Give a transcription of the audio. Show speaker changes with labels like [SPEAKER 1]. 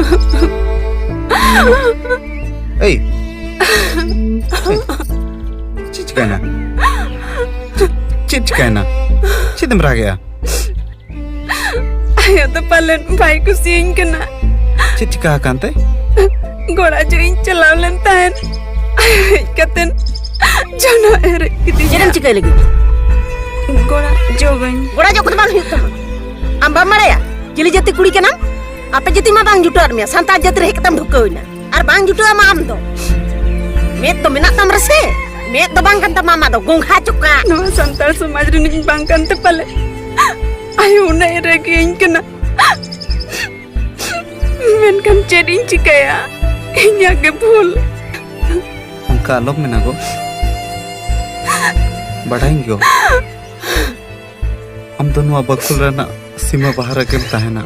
[SPEAKER 1] Hey, चिचकाना, चिचकाना, चिदम रह गया।
[SPEAKER 2] आयो तो पालन भाई को सीन करना।
[SPEAKER 1] चिचका कांते?
[SPEAKER 2] गोरा जो इन चलाव लेता है। आयो कतन जोनो एर कितनी
[SPEAKER 3] जन्म चिकाई लगी।
[SPEAKER 2] गोरा जो गई।
[SPEAKER 3] गोरा जो कुछ बांग हित तम। अम्बा मरे या? जिले जति कुड़ी के नाम? आपे जति माँ बांग जुटा आर्मिया। संता जति रहे कतम ढुक्का हुई ना। आर बांग जुटा माम दो। मैं तो बिना तम रसे। मैं तो बांग कंता मामा दो गुंखा चुका।
[SPEAKER 2] नो संताल समाज रनिंग बांग कंते पले। आयो उन्हें एर की इन करना। मैं कम चेरिंग चिकाया। इन्या के भूल।
[SPEAKER 1] उनका आलोक में ना गो। बढ़ाएंगे गो। हम दोनों अब बकुल रहना सीमा बाहर अकेले है ना।